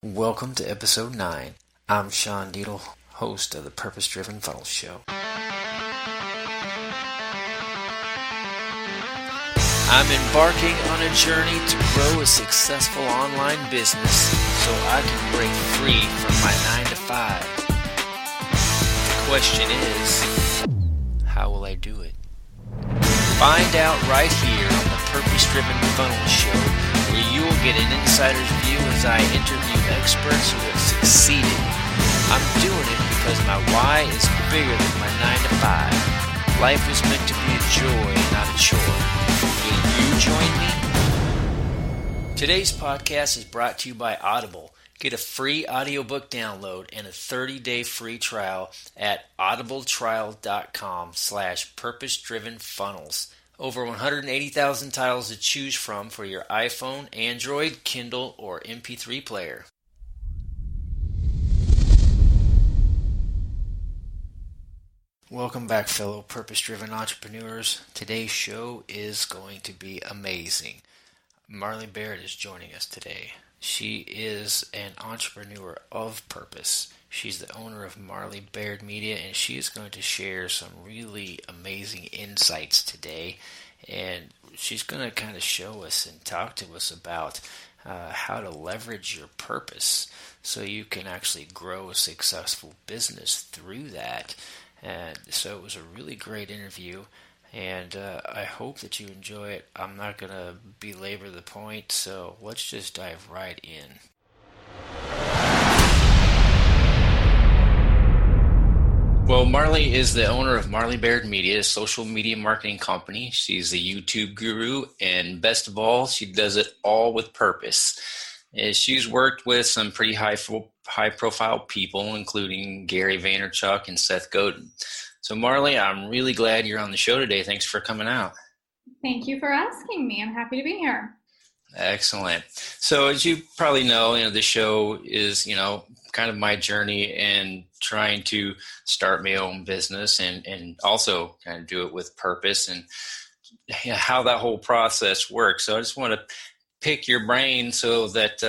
Welcome to episode 9. I'm Sean Needle, host of the Purpose Driven Funnels Show. I'm embarking on a journey to grow a successful online business so I can break free from my 9 to 5. The question is, how will I do it? Find out right here on the Purpose Driven Funnels Show, where you will get an insider's view as I interview experts who have succeeded. I'm doing it because my why is bigger than my 9 to 5. Life is meant to be a joy, not a chore. Will you join me? Today's podcast is brought to you by Audible. Get a free audiobook download and a 30-day free trial at audibletrial.com/purpose-driven-funnels. Over 180,000 titles to choose from for your iPhone, Android, Kindle, or MP3 player. Welcome back, fellow purpose-driven entrepreneurs. Today's show is going to be amazing. Marley Baird is joining us today. She is an entrepreneur of purpose. She's the owner of Marley Baird Media, and she is going to share some really amazing insights today. And she's going to kind of show us and talk to us about how to leverage your purpose so you can actually grow a successful business through that. And so it was a really great interview, and I hope that you enjoy it. I'm not going to belabor the point, so let's just dive right in. Well, Marley is the owner of Marley Baird Media, a social media marketing company. She's a YouTube guru, and best of all, she does it all with purpose. She's worked with some pretty high-profile people, including Gary Vaynerchuk and Seth Godin. So, Marley, I'm really glad you're on the show today. Thanks for coming out. Thank you for asking me. I'm happy to be here. Excellent. So, as you probably know, the show is, kind of my journey and trying to start my own business and also kind of do it with purpose and how that whole process works. So, I just want to pick your brain so that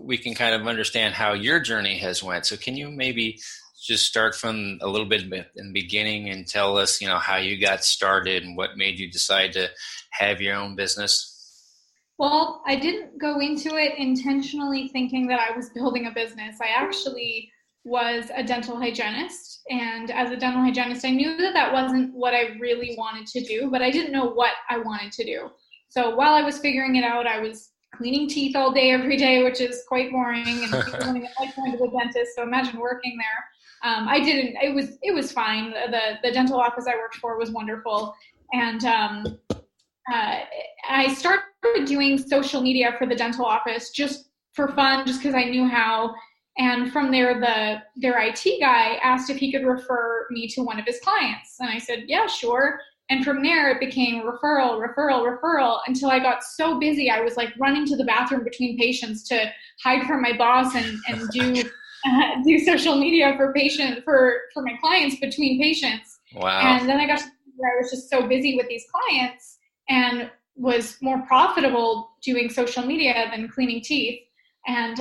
we can kind of understand how your journey has went. So can you maybe just start from a little bit in the beginning and tell us, how you got started and what made you decide to have your own business? Well, I didn't go into it intentionally thinking that I was building a business. I actually was a dental hygienist. And as a dental hygienist, I knew that that wasn't what I really wanted to do, but I didn't know what I wanted to do. So while I was figuring it out, I was cleaning teeth all day, every day, which is quite boring. And people don't even like going to the dentist. So imagine working there. I didn't. It was fine. The dental office I worked for was wonderful, and I started doing social media for the dental office just for fun, just because I knew how. And from there, their IT guy asked if he could refer me to one of his clients, and I said, yeah, sure. And from there, it became referral until I got so busy. I was like running to the bathroom between patients to hide from my boss and do social media for my clients between patients. Wow. And then I got to where I was just so busy with these clients and was more profitable doing social media than cleaning teeth. And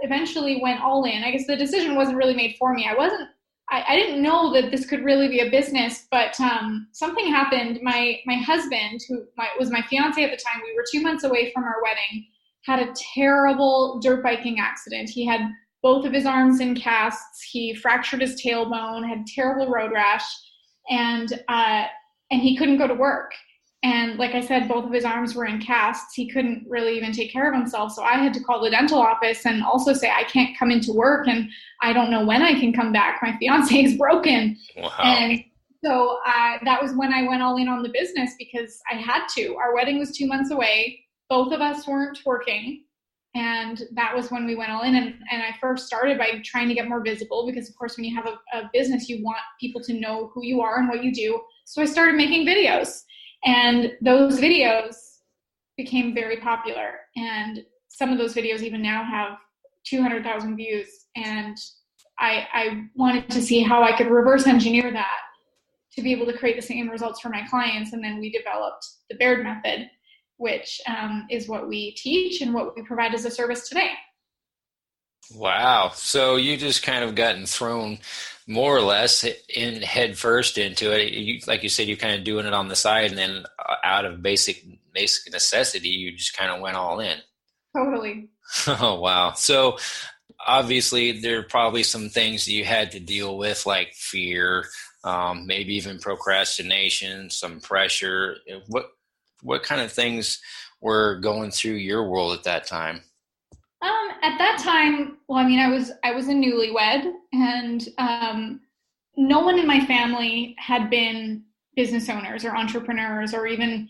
eventually went all in. I guess the decision wasn't really made for me. I didn't know that this could really be a business, but something happened. My husband, who was my fiance at the time, we were 2 months away from our wedding, had a terrible dirt biking accident. He had both of his arms in casts. He fractured his tailbone, had terrible road rash, and he couldn't go to work. And like I said, both of his arms were in casts. He couldn't really even take care of himself. So I had to call the dental office and also say, I can't come into work and I don't know when I can come back. My fiance is broken. Wow. And so that was when I went all in on the business because I had to. Our wedding was 2 months away. Both of us weren't working. And that was when we went all in. And I first started by trying to get more visible because, of course, when you have a business, you want people to know who you are and what you do. So I started making videos. And those videos became very popular. And some of those videos even now have 200,000 views. And I wanted to see how I could reverse engineer that to be able to create the same results for my clients. And then we developed the Baird method, which is what we teach and what we provide as a service today. Wow. So you just kind of gotten thrown more or less in head first into it. Like you said, you're kind of doing it on the side, and then out of basic necessity, you just kind of went all in. Totally. Oh, wow. So obviously, there are probably some things that you had to deal with, like fear, maybe even procrastination, some pressure. What kind of things were going through your world at that time? At that time, well, I mean, I was a newlywed, and no one in my family had been business owners or entrepreneurs or even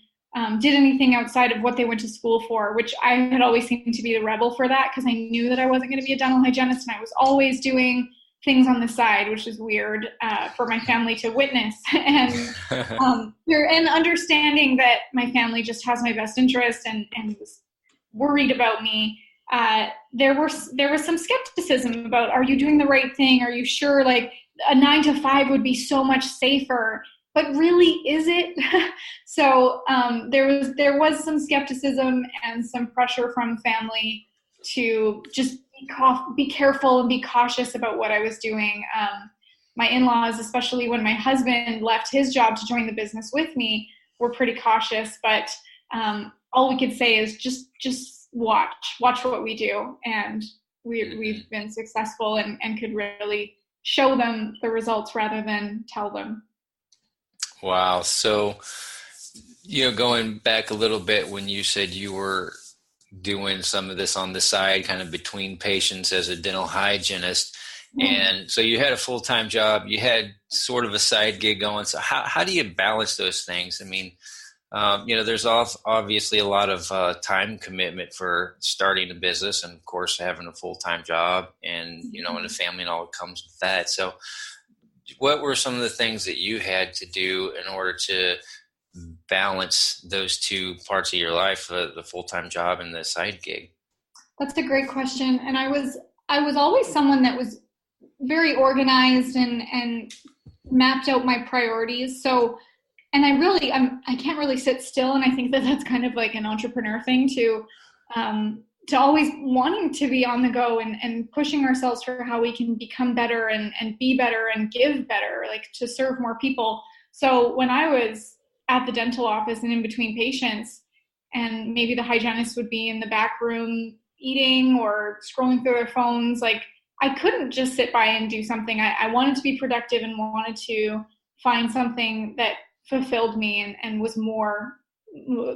did anything outside of what they went to school for, which I had always seemed to be the rebel for that because I knew that I wasn't going to be a dental hygienist, and I was always doing things on the side, which is weird for my family to witness. And and understanding that my family just has my best interest and was worried about me. There was some skepticism about, are you doing the right thing? Are you sure? Like a 9 to 5 would be so much safer, but really, is it? So there was some skepticism and some pressure from family to just be careful and be cautious about what I was doing. My in-laws, especially when my husband left his job to join the business with me, were pretty cautious. But all we could say is just watch what we do, and we've been successful and could really show them the results rather than tell them. Wow. So, going back a little bit when you said you were doing some of this on the side, kind of between patients as a dental hygienist. And so you had a full-time job, you had sort of a side gig going. So how do you balance those things? I mean, there's obviously a lot of time commitment for starting a business and, of course, having a full-time job and, and a family and all that comes with that. So what were some of the things that you had to do in order to balance those two parts of your life, the full-time job and the side gig? That's a great question. And I was always someone that was very organized and mapped out my priorities. So, and I can't really sit still. And I think that that's kind of like an entrepreneur thing to always wanting to be on the go and pushing ourselves for how we can become better and be better and give better, like to serve more people. So when I was at the dental office and in between patients, and maybe the hygienist would be in the back room eating or scrolling through their phones, like I couldn't just sit by and do something. I wanted to be productive and wanted to find something that fulfilled me and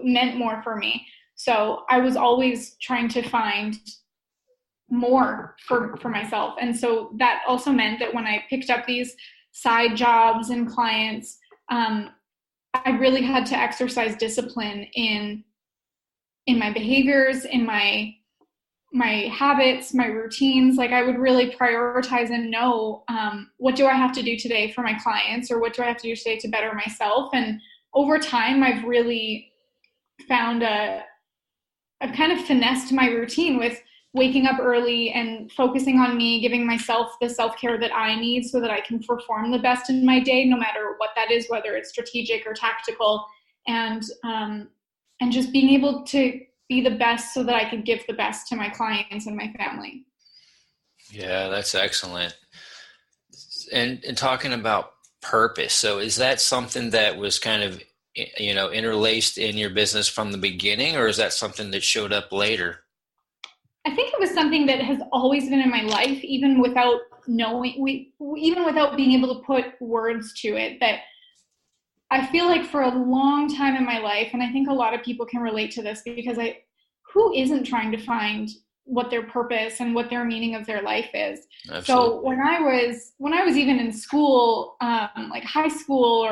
meant more for me. So I was always trying to find more for myself. And so that also meant that when I picked up these side jobs and clients, I really had to exercise discipline in my behaviors, in my habits, my routines. Like I would really prioritize and know what do I have to do today for my clients, or what do I have to do today to better myself. And over time, I've really found I've kind of finessed my routine with waking up early and focusing on me, giving myself the self-care that I need so that I can perform the best in my day, no matter what that is, whether it's strategic or tactical, and just being able to be the best so that I could give the best to my clients and my family. Yeah, that's excellent. And talking about purpose, so is that something that was kind of interlaced in your business from the beginning, or is that something that showed up later? I think it was something that has always been in my life, even without even without being able to put words to it. That I feel like for a long time in my life, and I think a lot of people can relate to this, because who isn't trying to find what their purpose and what their meaning of their life is? Absolutely. So when I was even in school, like high school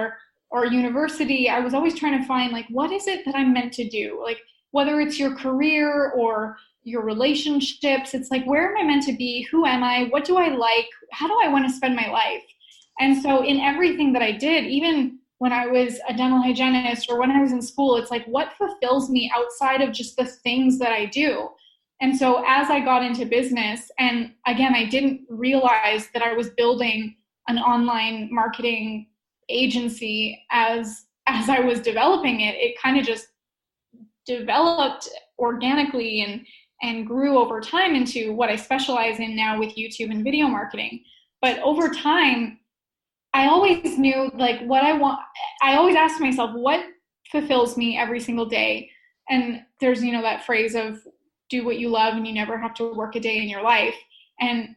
or university, I was always trying to find, like, what is it that I'm meant to do? Like, whether it's your career or your relationships, it's like, where am I meant to be? Who am I? What do I like? How do I want to spend my life? And so in everything that I did, even when I was a dental hygienist or when I was in school, it's like, what fulfills me outside of just the things that I do? And so as I got into business, and again, I didn't realize that I was building an online marketing agency as I was developing it. It kind of just developed organically and grew over time into what I specialize in now with YouTube and video marketing. But over time, I always knew like what I want. I always asked myself, what fulfills me every single day? And there's, that phrase of do what you love and you never have to work a day in your life. And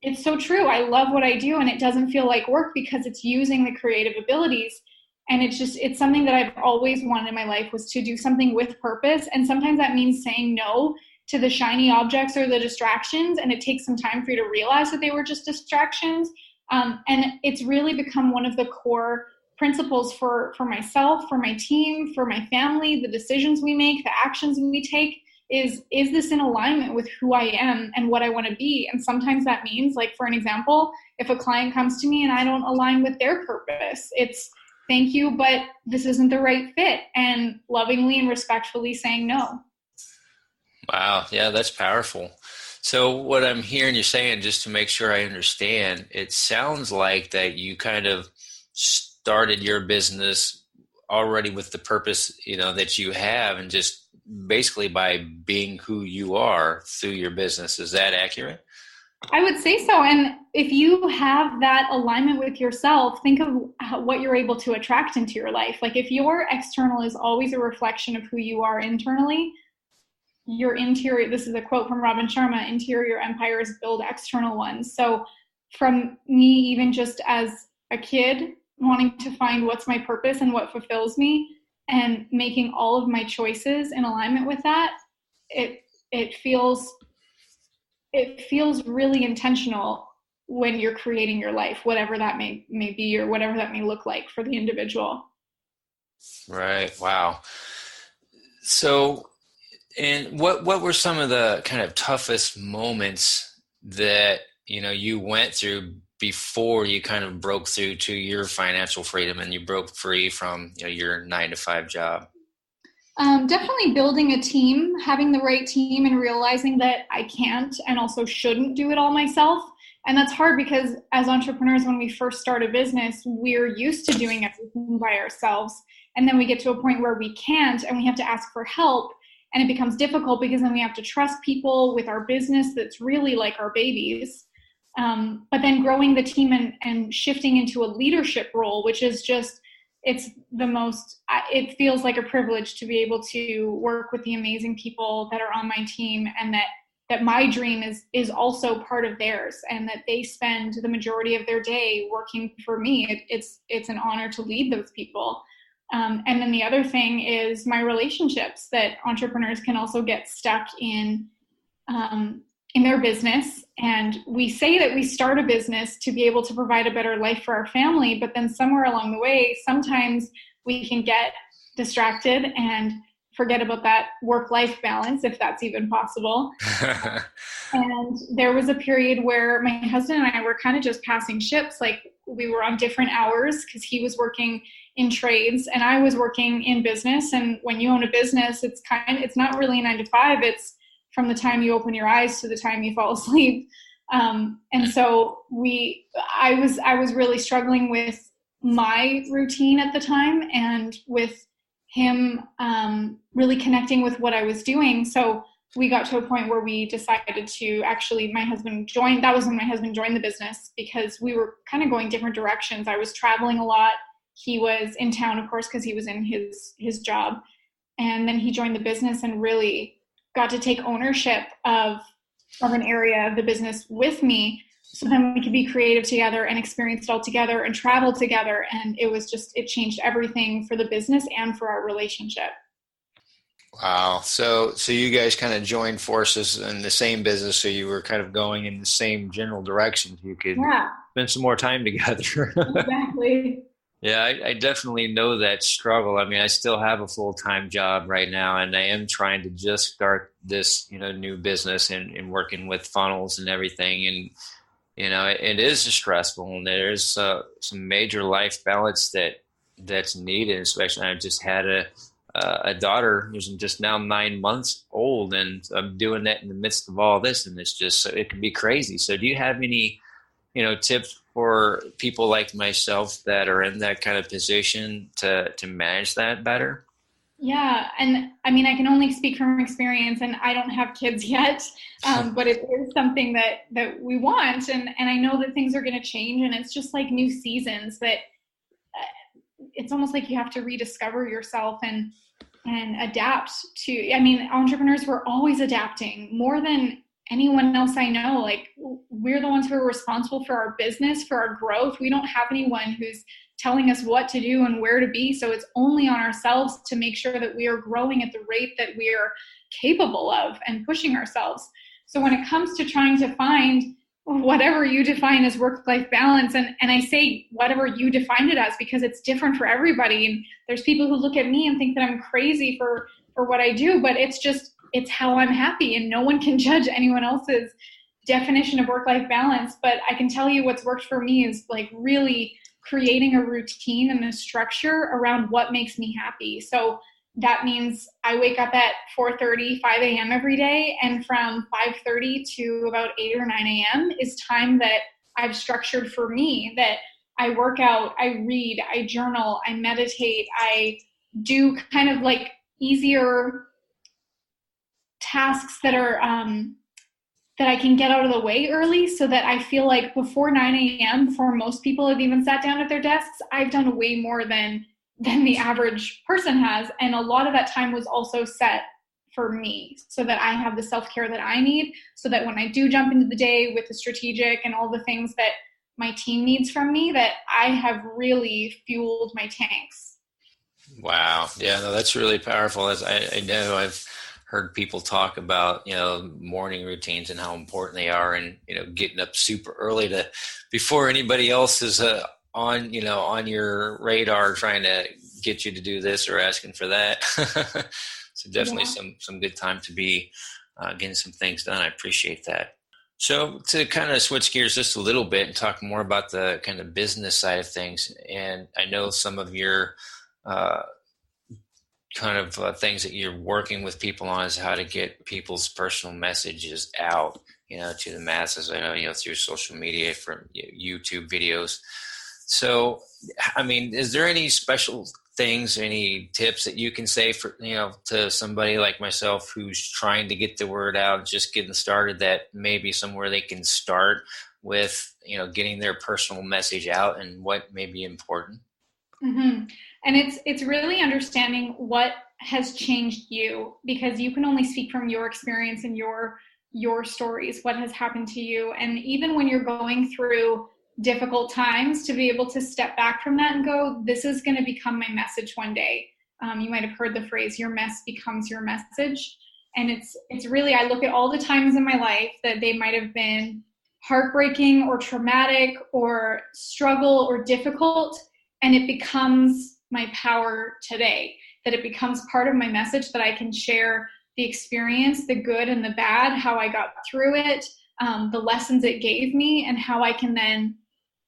it's so true. I love what I do and it doesn't feel like work because it's using the creative abilities. And it's something that I've always wanted in my life, was to do something with purpose. And sometimes that means saying no to the shiny objects or the distractions. And it takes some time for you to realize that they were just distractions. And it's really become one of the core principles for myself, for my team, for my family, the decisions we make, the actions we take. Is this in alignment with who I am and what I want to be? And sometimes that means, like, for an example, if a client comes to me and I don't align with their purpose, it's thank you, but this isn't the right fit, and lovingly and respectfully saying no. Wow. Yeah, that's powerful. So what I'm hearing you saying, just to make sure I understand, it sounds like that you kind of started your business already with the purpose, that you have, and just basically by being who you are through your business. Is that accurate? I would say so. And if you have that alignment with yourself, think of what you're able to attract into your life. Like if your external is always a reflection of who you are internally, your interior, this is a quote from Robin Sharma, interior empires build external ones. So from me, even just as a kid, wanting to find what's my purpose and what fulfills me, and making all of my choices in alignment with that, it feels really intentional when you're creating your life, whatever that may be, or whatever that may look like for the individual. Right. Wow. So, and what were some of the kind of toughest moments that, you went through before you kind of broke through to your financial freedom and you broke free from, your 9-to-5 job? Definitely building a team, having the right team, and realizing that I can't and also shouldn't do it all myself. And that's hard because as entrepreneurs, when we first start a business, we're used to doing everything by ourselves. And then we get to a point where we can't and we have to ask for help. And it becomes difficult because then we have to trust people with our business that's really like our babies. But then growing the team and shifting into a leadership role, which is just, it feels like a privilege to be able to work with the amazing people that are on my team, and that my dream is also part of theirs, and that they spend the majority of their day working for me. It's an honor to lead those people. And then the other thing is my relationships, that entrepreneurs can also get stuck in their business. And we say that we start a business to be able to provide a better life for our family, but then somewhere along the way, sometimes we can get distracted and forget about that work-life balance, if that's even possible. And there was a period where my husband and I were kind of just passing ships. Like we were on different hours because he was working in trades and I was working in business. And when you own a business, it's not really a 9-to-5. It's from the time you open your eyes to the time you fall asleep. And so I was really struggling with my routine at the time and with him really connecting with what I was doing. So we got to a point where we decided to actually, that was when my husband joined the business, because we were kind of going different directions. I was traveling a lot. He was in town, of course, because he was in his job. And then he joined the business and really got to take ownership of an area of the business with me, so then we could be creative together and experience it all together and travel together. And it changed everything for the business and for our relationship. Wow. So you guys kind of joined forces in the same business. So you were kind of going in the same general direction. You could spend some more time together. Exactly. Yeah, I definitely know that struggle. I mean, I still have a full-time job right now, and I am trying to just start this, new business and working with funnels and everything. And, it is stressful, and there's some major life balance that's needed. Especially, I just had a daughter who's just now 9 months old, and I'm doing that in the midst of all this, and it can be crazy. So do you have any, tips for people like myself that are in that kind of position to manage that better? Yeah, and I mean, I can only speak from experience, and I don't have kids yet, but it is something that we want, and I know that things are going to change, and it's just like new seasons that it's almost like you have to rediscover yourself and adapt to. I mean, entrepreneurs were always adapting more than anyone else I know. Like, we're the ones who are responsible for our business, for our growth. We don't have anyone who's telling us what to do and where to be. So it's only on ourselves to make sure that we are growing at the rate that we are capable of and pushing ourselves. So when it comes to trying to find whatever you define as work-life balance, and I say whatever you define it as because it's different for everybody, and there's people who look at me and think that I'm crazy for what I do, but it's how I'm happy, and no one can judge anyone else's definition of work-life balance. But I can tell you what's worked for me is like really creating a routine and a structure around what makes me happy. So that means I wake up at 4:30, 5 a.m. every day, and from 5:30 to about 8 or 9 a.m. is time that I've structured for me, that I work out, I read, I journal, I meditate, I do kind of like easier tasks that are that I can get out of the way early, so that I feel like before 9 a.m., before most people have even sat down at their desks, I've done way more than the average person has. And a lot of that time was also set for me so that I have the self-care that I need, so that when I do jump into the day with the strategic and all the things that my team needs from me, that I have really fueled my tanks. Wow. Yeah, no, that's really powerful. As I know I've heard people talk about, morning routines and how important they are, and, getting up super early to before anybody else is on your radar trying to get you to do this or asking for that. So definitely some good time to be getting some things done. I appreciate that. So to kind of switch gears just a little bit and talk more about the kind of business side of things, and I know some of your things that you're working with people on is how to get people's personal messages out, to the masses. I know, through social media, from YouTube videos. So, I mean, is there any special things, any tips that you can say for, to somebody like myself who's trying to get the word out, just getting started, that maybe somewhere they can start with, getting their personal message out and what may be important? Mm-hmm. And it's really understanding what has changed you, because you can only speak from your experience and your stories, what has happened to you. And even when you're going through difficult times, to be able to step back from that and go, this is going to become my message one day. You might have heard the phrase, your mess becomes your message. And it's really, I look at all the times in my life that they might have been heartbreaking or traumatic or struggle or difficult, and it becomes my power today, that it becomes part of my message, that I can share the experience, the good and the bad, how I got through it, the lessons it gave me, and how I can then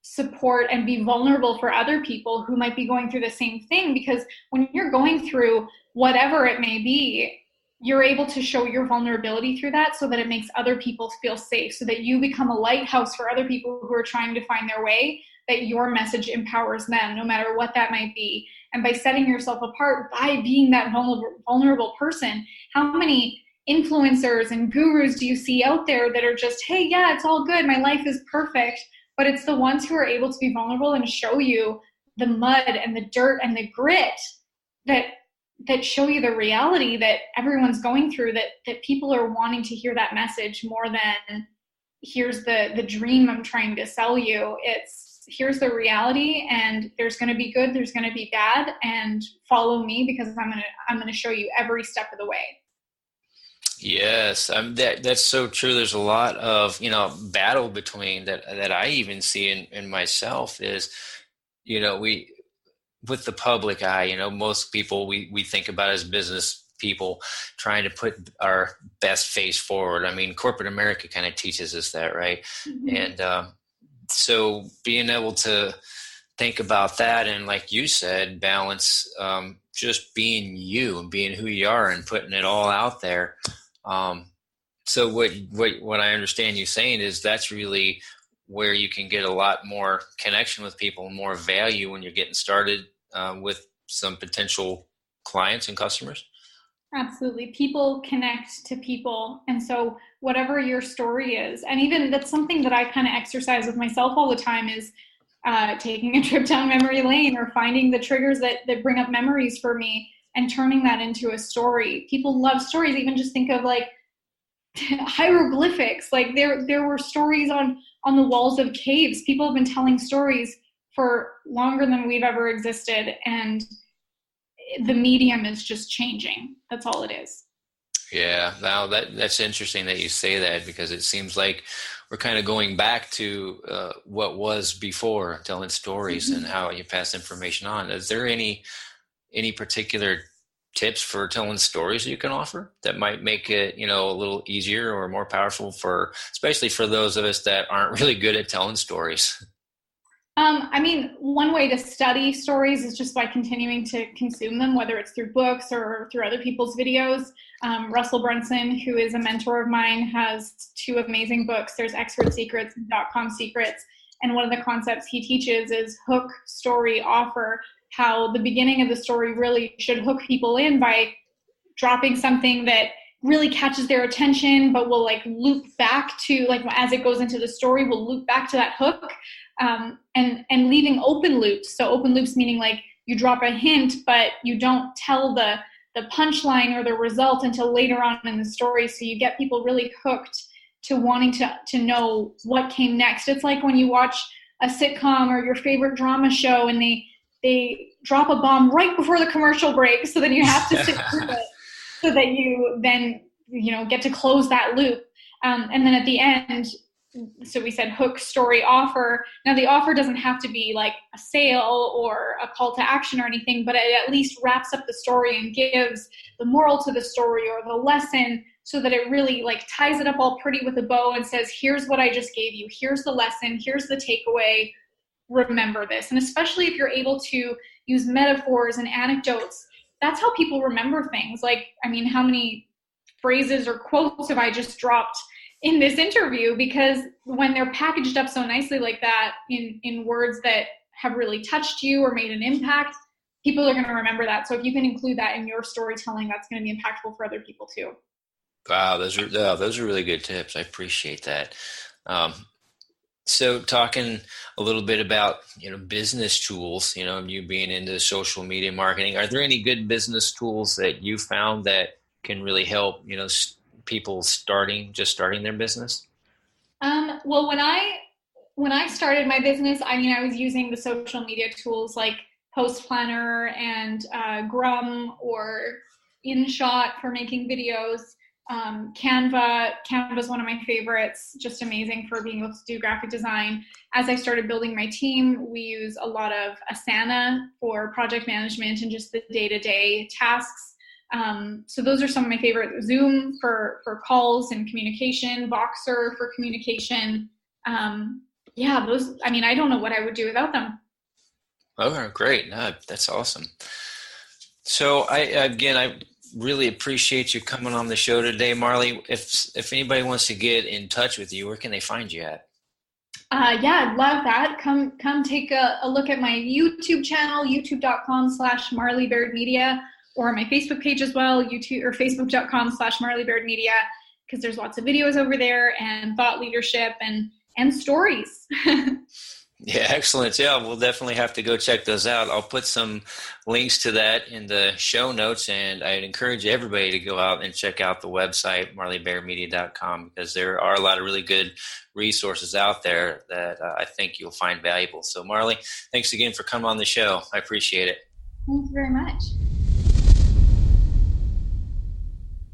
support and be vulnerable for other people who might be going through the same thing. Because when you're going through whatever it may be, you're able to show your vulnerability through that, so that it makes other people feel safe, so that you become a lighthouse for other people who are trying to find their way, that your message empowers them, no matter what that might be. And by setting yourself apart, by being that vulnerable person, how many influencers and gurus do you see out there that are just, hey, yeah, it's all good, my life is perfect, but it's the ones who are able to be vulnerable and show you the mud and the dirt and the grit that show you the reality that everyone's going through, that people are wanting to hear that message more than here's the dream I'm trying to sell you. It's here's the reality, and there's going to be good, there's going to be bad, and follow me, because I'm going to show you every step of the way. Yes, that's so true. There's a lot of, battle between that I even see in myself is, we, with the public eye, most people we think about as business people trying to put our best face forward. I mean, corporate America kind of teaches us that, right? Mm-hmm. And so being able to think about that, and like you said, balance just being you and being who you are and putting it all out there. So what I understand you saying is that's really where you can get a lot more connection with people, more value when you're getting started with some potential clients and customers? Absolutely. People connect to people. And so, whatever your story is, and even that's something that I kind of exercise with myself all the time is taking a trip down memory lane or finding the triggers that bring up memories for me and turning that into a story. People love stories. Even just think of like hieroglyphics. Like there were stories on the walls of caves. People have been telling stories for longer than we've ever existed, and the medium is just changing. That's all it is. Yeah, now that's interesting that you say that because it seems like we're kind of going back to what was before, telling stories and how you pass information on. Is there any particular tips for telling stories you can offer that might make it, a little easier or more powerful for, especially for those of us that aren't really good at telling stories? I mean, one way to study stories is just by continuing to consume them, whether it's through books or through other people's videos. Russell Brunson, who is a mentor of mine, has two amazing books. There's Expert Secrets and .com Secrets. And one of the concepts he teaches is hook, story, offer, how the beginning of the story really should hook people in by dropping something that really catches their attention, but will like loop back to, like as it goes into the story, will loop back to that hook, and leaving open loops. So open loops meaning like you drop a hint, but you don't tell the punchline or the result until later on in the story. So you get people really hooked to wanting to know what came next. It's like when you watch a sitcom or your favorite drama show and they drop a bomb right before the commercial break, so then you have to sit through it so that you then get to close that loop. And then at the end, so we said hook, story, offer. Now the offer doesn't have to be like a sale or a call to action or anything, but it at least wraps up the story and gives the moral to the story or the lesson, so that it really like ties it up all pretty with a bow and says, here's what I just gave you. Here's the lesson. Here's the takeaway. Remember this. And especially if you're able to use metaphors and anecdotes, that's how people remember things. Like, I mean, how many phrases or quotes have I just dropped in this interview? Because when they're packaged up so nicely like that in words that have really touched you or made an impact, people are going to remember that. So if you can include that in your storytelling, that's going to be impactful for other people too. Wow, those are really good tips. I appreciate that. Um, so talking a little bit about, business tools, you being into social media marketing, are there any good business tools that you found that can really help, people just starting their business? Well, when I started my business, I mean, I was using the social media tools like Post Planner and Grum or InShot for making videos. Canva is one of my favorites, just amazing for being able to do graphic design. As I started building my team, we use a lot of Asana for project management and just the day-to-day tasks. So those are some of my favorite. Zoom for calls and communication, Voxer for communication. Yeah, those, I mean, I don't know what I would do without them. Oh, great. No, that's awesome. So I really appreciate you coming on the show today, Marley. If anybody wants to get in touch with you, where can they find you at? Yeah, I'd love that. Come take a look at my YouTube channel, youtube.com/Marley Baird Media, or my Facebook page as well, YouTube or facebook.com/Marley Baird Media, because there's lots of videos over there and thought leadership and stories. Yeah, excellent. Yeah, we'll definitely have to go check those out. I'll put some links to that in the show notes, and I'd encourage everybody to go out and check out the website, marleybairdmedia.com, because there are a lot of really good resources out there that I think you'll find valuable. So, Marley, thanks again for coming on the show. I appreciate it. Thank you very much.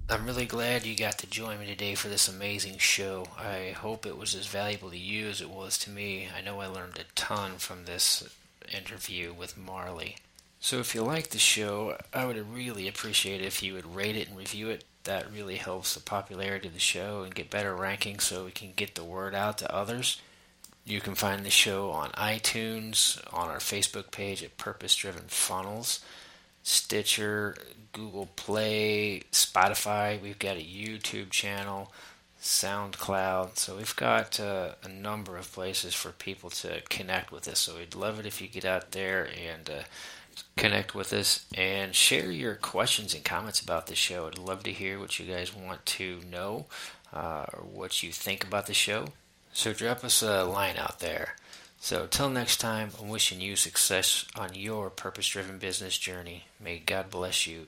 I'm really glad you got to join me today for this amazing show. I hope it was as valuable to you as it was to me. I know I learned a ton from this interview with Marley. So if you like the show, I would really appreciate it if you would rate it and review it. That really helps the popularity of the show and get better rankings so we can get the word out to others. You can find the show on iTunes, on our Facebook page at Purpose Driven Funnels, Stitcher, Google Play, Spotify. We've got a YouTube channel, SoundCloud. So we've got a number of places for people to connect with us. So we'd love it if you get out there and Connect with us and share your questions and comments about the show. I'd love to hear what you guys want to know or what you think about the show. So drop us a line out there. So till next time, I'm wishing you success on your purpose-driven business journey. May God bless you.